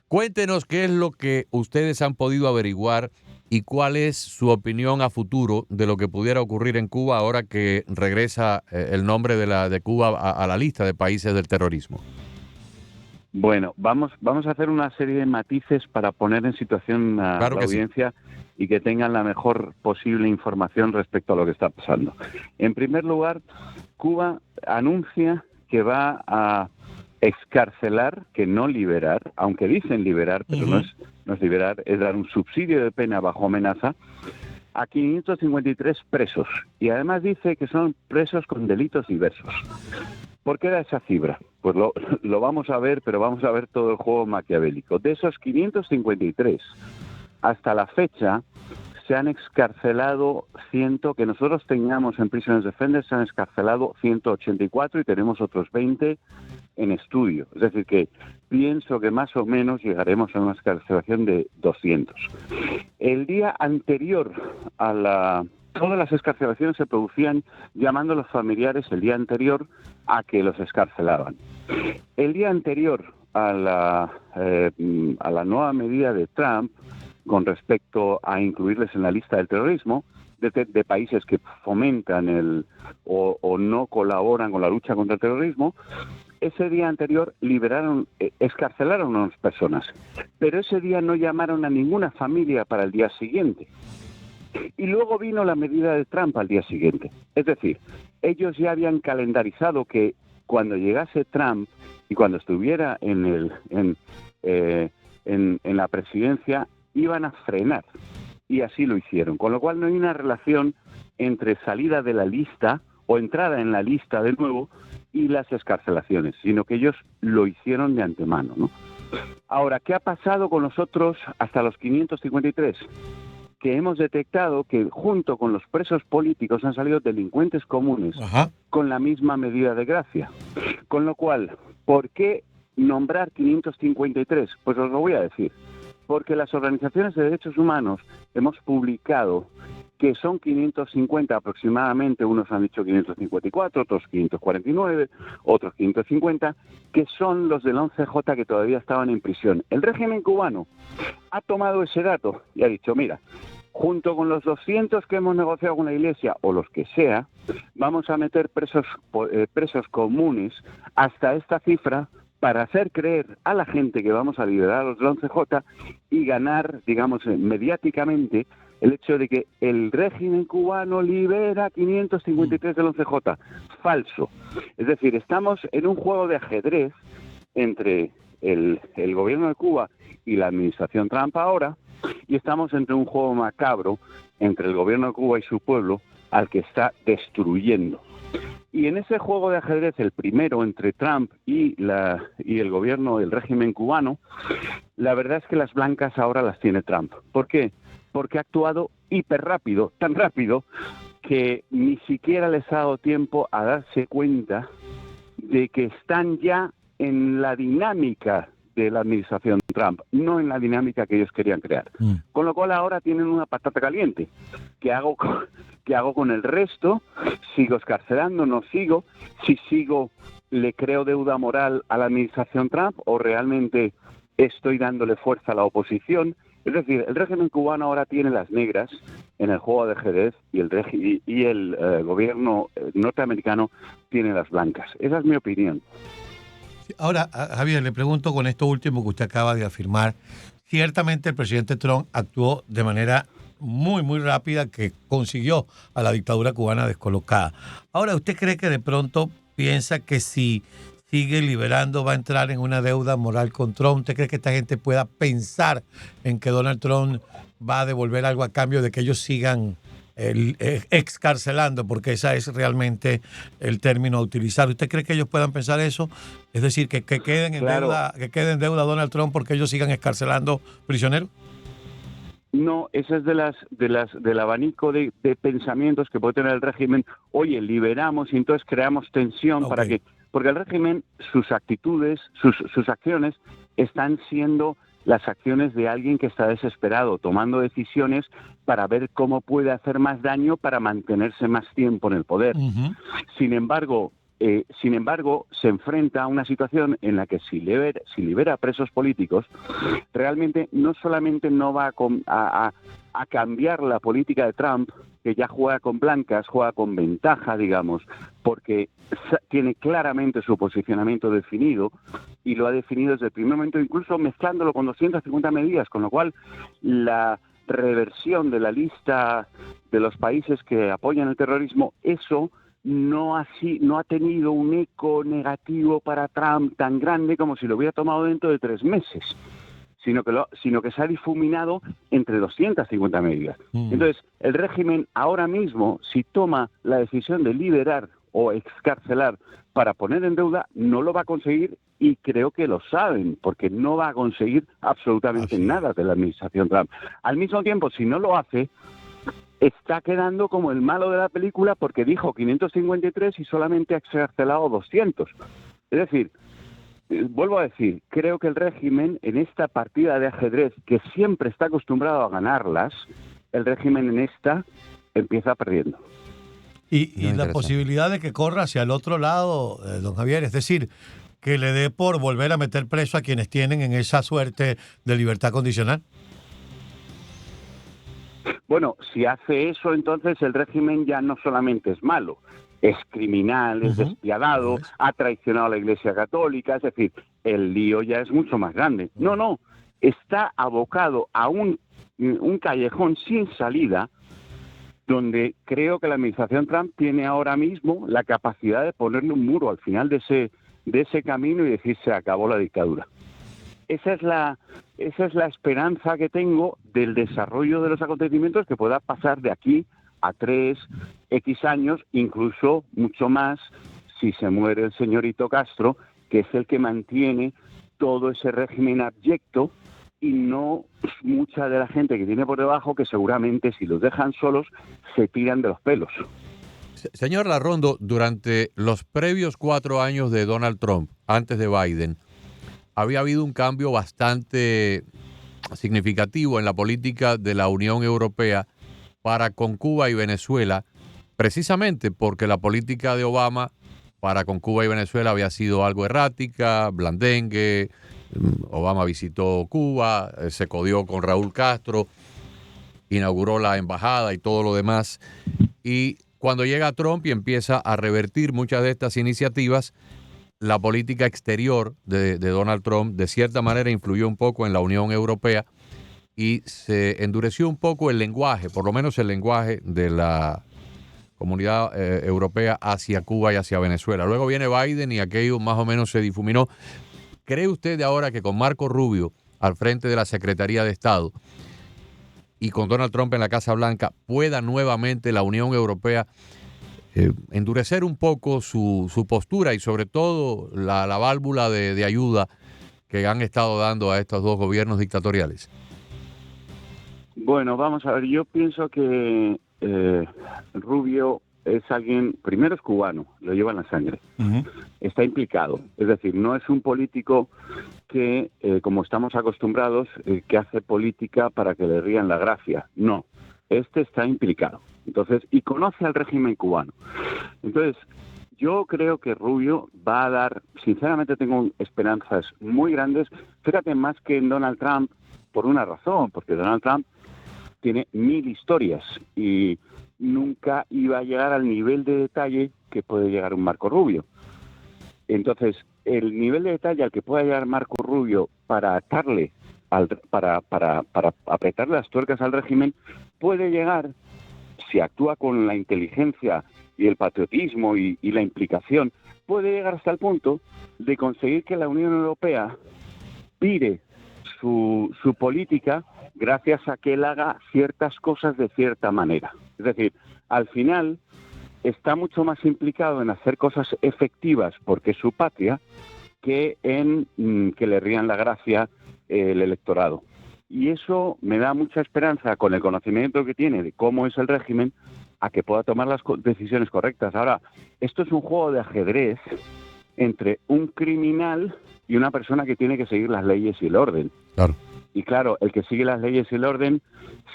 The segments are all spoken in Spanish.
Cuéntenos qué es lo que ustedes han podido averiguar y cuál es su opinión a futuro de lo que pudiera ocurrir en Cuba ahora que regresa el nombre de Cuba a la lista de países del terrorismo. Bueno, vamos a hacer una serie de matices para poner en situación a Claro la que sí. audiencia y que tengan la mejor posible información respecto a lo que está pasando. En primer lugar, Cuba anuncia que va a excarcelar, que no liberar, aunque dicen liberar, pero no es liberar, es dar un subsidio de pena bajo amenaza a 553 presos. Y además dice que son presos con delitos diversos. ¿Por qué da esa cifra? Pues lo vamos a ver, pero vamos a ver todo el juego maquiavélico. De esos 553, hasta la fecha, se han excarcelado que nosotros tengamos en Prisoners Defenders, se han excarcelado 184 y tenemos otros 20 en estudio. Es decir, que pienso que más o menos llegaremos a una excarcelación de 200. El día anterior a todas las excarcelaciones se producían llamando a los familiares el día anterior a que los excarcelaban. El día anterior a la nueva medida de Trump con respecto a incluirles en la lista del terrorismo, de países que fomentan o no colaboran con la lucha contra el terrorismo, ese día anterior excarcelaron a unas personas, pero ese día no llamaron a ninguna familia para el día siguiente. Y luego vino la medida de Trump al día siguiente. Es decir, ellos ya habían calendarizado que cuando llegase Trump y cuando estuviera en la presidencia, iban a frenar. Y así lo hicieron. Con lo cual no hay una relación entre salida de la lista o entrada en la lista de nuevo y las excarcelaciones, sino que ellos lo hicieron de antemano, ¿no? Ahora, ¿qué ha pasado con nosotros hasta los 553? Que hemos detectado que junto con los presos políticos han salido delincuentes comunes con la misma medida de gracia. Con lo cual, ¿por qué nombrar 553? Pues os lo voy a decir. Porque las organizaciones de derechos humanos hemos publicado que son 550 aproximadamente, unos han dicho 554, otros 549, otros 550, que son los del 11J que todavía estaban en prisión. El régimen cubano ha tomado ese dato y ha dicho, mira, junto con los 200 que hemos negociado con la Iglesia, o los que sea, vamos a meter presos comunes hasta esta cifra para hacer creer a la gente que vamos a liberar a los del 11J y ganar, digamos, mediáticamente el hecho de que el régimen cubano libera 553 del 11J. Falso. Es decir, estamos en un juego de ajedrez entre el gobierno de Cuba y la administración Trump ahora, y estamos entre un juego macabro entre el gobierno de Cuba y su pueblo al que está destruyendo. Y en ese juego de ajedrez, el primero entre Trump y el gobierno, el régimen cubano, la verdad es que las blancas ahora las tiene Trump. ¿Por qué? Porque ha actuado hiper rápido, tan rápido que ni siquiera les ha dado tiempo a darse cuenta de que están ya en la dinámica de la administración Trump, no en la dinámica que ellos querían crear. Con lo cual ahora tienen una patata caliente. ¿Qué hago con el resto? ¿Sigo excarcelando? ¿No sigo? Si sigo, ¿le creo deuda moral a la administración Trump o realmente estoy dándole fuerza a la oposición? Es decir, el régimen cubano ahora tiene las negras en el juego de ajedrez y el gobierno norteamericano tiene las blancas. Esa es mi opinión. Ahora, Javier, le pregunto con esto último que usted acaba de afirmar. Ciertamente el presidente Trump actuó de manera muy, muy rápida que consiguió a la dictadura cubana descolocada. Ahora, ¿usted cree que de pronto piensa que si sigue liberando va a entrar en una deuda moral con Trump? ¿Usted cree que esta gente pueda pensar en que Donald Trump va a devolver algo a cambio de que ellos sigan excarcelando, porque ese es realmente el término a utilizar? ¿Usted cree que ellos puedan pensar eso? Es decir, que queden en deuda, que quede en deuda Donald Trump porque ellos sigan excarcelando prisioneros. No, ese es del abanico de pensamientos que puede tener el régimen. Oye, liberamos y entonces creamos tensión para que... Porque el régimen, sus actitudes, sus acciones están siendo las acciones de alguien que está desesperado, tomando decisiones para ver cómo puede hacer más daño para mantenerse más tiempo en el poder. Sin embargo, Sin embargo, se enfrenta a una situación en la que si libera presos políticos, realmente no solamente no va a cambiar la política de Trump, que ya juega con blancas, juega con ventaja, digamos, porque tiene claramente su posicionamiento definido y lo ha definido desde el primer momento, incluso mezclándolo con 250 medidas, con lo cual la reversión de la lista de los países que apoyan el terrorismo, eso no ha tenido un eco negativo para Trump tan grande como si lo hubiera tomado dentro de 3 meses, sino que se ha difuminado entre 250 medidas. Entonces, el régimen ahora mismo, si toma la decisión de liberar o excarcelar para poner en deuda, no lo va a conseguir, y creo que lo saben, porque no va a conseguir absolutamente nada de la administración Trump. Al mismo tiempo, si no lo hace, está quedando como el malo de la película, porque dijo 553 y solamente ha excarcelado 200. Es decir, vuelvo a decir, creo que el régimen en esta partida de ajedrez, que siempre está acostumbrado a ganarlas, el régimen en esta empieza perdiendo. Y la posibilidad de que corra hacia el otro lado, don Javier, es decir, que le dé por volver a meter preso a quienes tienen en esa suerte de libertad condicional. Bueno, si hace eso, entonces el régimen ya no solamente es malo, es criminal, es despiadado, ha traicionado a la Iglesia Católica, es decir, el lío ya es mucho más grande. No, está abocado a un callejón sin salida, donde creo que la administración Trump tiene ahora mismo la capacidad de ponerle un muro al final de ese camino y decir se acabó la dictadura. Esa es la esperanza que tengo del desarrollo de los acontecimientos, que pueda pasar de aquí a 3X años, incluso mucho más, si se muere el señorito Castro, que es el que mantiene todo ese régimen abyecto, y no mucha de la gente que tiene por debajo, que seguramente si los dejan solos se tiran de los pelos. Señor Larrondo, durante los previos 4 años de Donald Trump, antes de Biden, había habido un cambio bastante significativo en la política de la Unión Europea para con Cuba y Venezuela, precisamente porque la política de Obama para con Cuba y Venezuela había sido algo errática, blandengue. Obama visitó Cuba, se codió con Raúl Castro, inauguró la embajada y todo lo demás. Y cuando llega Trump y empieza a revertir muchas de estas iniciativas, la política exterior de Donald Trump de cierta manera influyó un poco en la Unión Europea y se endureció un poco el lenguaje, por lo menos el lenguaje de la comunidad europea hacia Cuba y hacia Venezuela. Luego viene Biden y aquello más o menos se difuminó. ¿Cree usted ahora que con Marco Rubio al frente de la Secretaría de Estado y con Donald Trump en la Casa Blanca pueda nuevamente la Unión Europea endurecer un poco su postura y sobre todo la válvula de ayuda que han estado dando a estos dos gobiernos dictatoriales? Bueno, vamos a ver, yo pienso que Rubio es alguien, primero es cubano, lo lleva en la sangre, está implicado, es decir, no es un político que, como estamos acostumbrados, que hace política para que le rían la gracia, no, este está implicado, entonces, y conoce al régimen cubano. Entonces, yo creo que Rubio va a dar, sinceramente tengo esperanzas muy grandes, fíjate, más que en Donald Trump, por una razón, porque Donald Trump tiene 1000 historias y nunca iba a llegar al nivel de detalle que puede llegar un Marco Rubio. Entonces, el nivel de detalle al que pueda llegar Marco Rubio para atarle, para apretarle las tuercas al régimen, puede llegar, si actúa con la inteligencia y el patriotismo y la implicación, puede llegar hasta el punto de conseguir que la Unión Europea pire su política gracias a que él haga ciertas cosas de cierta manera. Es decir, al final está mucho más implicado en hacer cosas efectivas porque es su patria que en que le rían la gracia el electorado. Y eso me da mucha esperanza, con el conocimiento que tiene de cómo es el régimen, a que pueda tomar las decisiones correctas. Ahora, esto es un juego de ajedrez entre un criminal y una persona que tiene que seguir las leyes y el orden. Claro. Y claro, el que sigue las leyes y el orden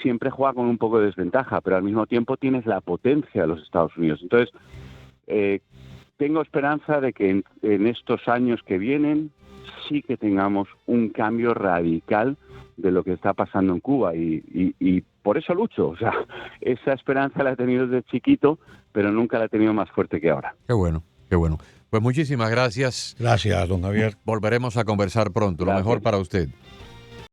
siempre juega con un poco de desventaja, pero al mismo tiempo tienes la potencia de los Estados Unidos. Entonces, tengo esperanza de que en estos años que vienen sí que tengamos un cambio radical de lo que está pasando en Cuba y por eso lucho. O sea, esa esperanza la he tenido desde chiquito, pero nunca la he tenido más fuerte que ahora. Qué bueno, qué bueno. Pues muchísimas gracias. Gracias, don Javier. Volveremos a conversar pronto. Gracias. Lo mejor para usted.